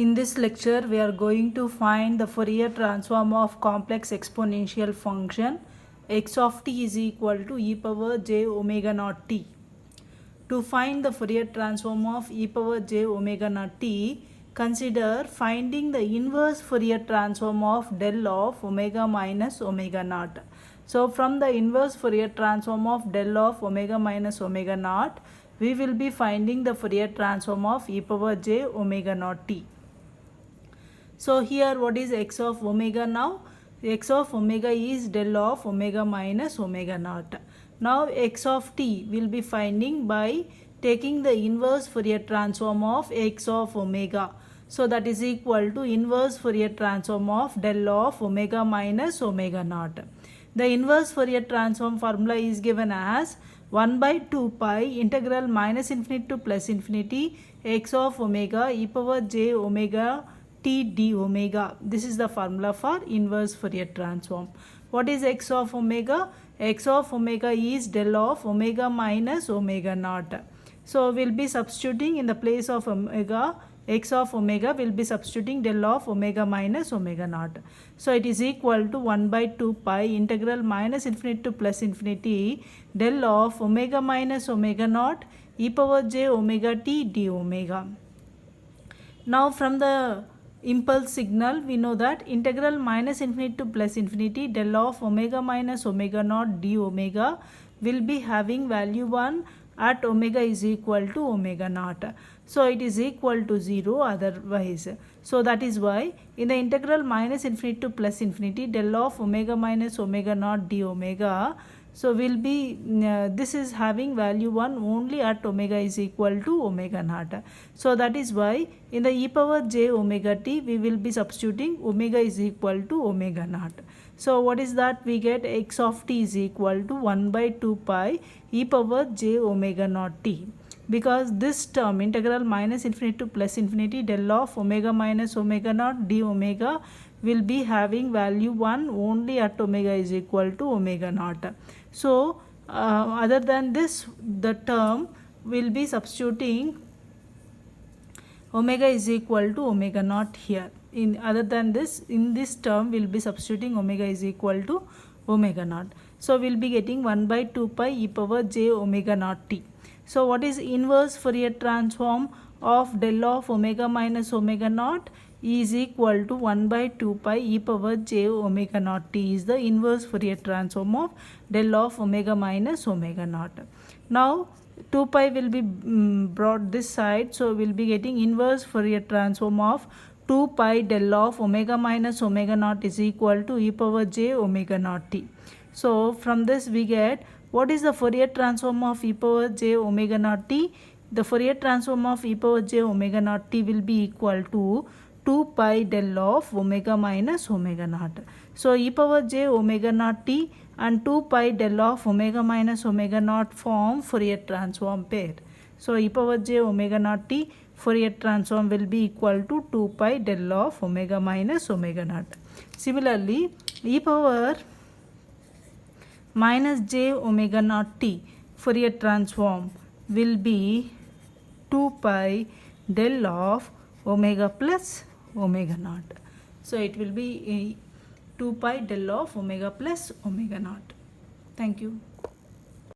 In this lecture, we are going to find the Fourier transform of complex exponential function x of t is equal to e power j omega naught t. To find the Fourier transform of e power j omega naught t, consider finding the inverse Fourier transform of del of omega minus omega naught. So from the inverse Fourier transform of del of omega minus omega naught, we will be finding the Fourier transform of e power j omega naught t. So here what is x of omega now? X of omega is del of omega minus omega naught. Now x of t will be finding by taking the inverse Fourier transform of x of omega. So that is equal to inverse Fourier transform of del of omega minus omega naught. The inverse Fourier transform formula is given as 1 by 2 pi integral minus infinity to plus infinity x of omega e power j omega t d omega. This is the formula for inverse Fourier transform. What is x of omega? X of omega is del of omega minus omega naught. So we'll be substituting in the place of omega, x of omega will be substituting del of omega minus omega naught. So it is equal to 1 by 2 pi integral minus infinity to plus infinity del of omega minus omega naught e power j omega t d omega. Now from the impulse signal, we know that integral minus infinity to plus infinity del of omega minus omega naught d omega will be having value 1 at omega is equal to omega naught. So it is equal to 0 otherwise. So that is why in the integral minus infinity to plus infinity del of omega minus omega naught d omega, so will be this is having value 1 only at omega is equal to omega naught. So that is why in the e power j omega t we will be substituting omega is equal to omega naught. So what is that? We get x of t is equal to 1 by 2 pi e power j omega naught t. Because this term integral minus infinity to plus infinity del of omega minus omega naught d omega will be having value 1 only at omega is equal to omega naught. So other than this, the term will be substituting omega is equal to omega naught here. In other than this, in this term will be substituting omega is equal to omega naught. So we'll be getting 1 by 2 pi e power j omega naught t. So what is inverse Fourier transform of del of omega minus omega naught is equal to 1 by 2 pi e power j omega naught t is the inverse Fourier transform of del of omega minus omega naught. Now 2 pi will be brought this side, so we'll be getting inverse Fourier transform of 2 pi del of omega minus omega naught is equal to e power j omega naught t. So from this we get what is the Fourier transform of e power j omega naught t? The Fourier transform of e power j omega naught t will be equal to 2 pi del of omega minus omega naught. So e power j omega naught t and 2 pi del of omega minus omega naught form Fourier transform pair. So e power j omega naught t Fourier transform will be equal to 2 pi del of omega minus omega naught. Similarly, e power minus j omega naught t Fourier transform will be 2 pi del of omega plus omega naught. So it will be 2 pi del of omega plus omega naught. Thank you.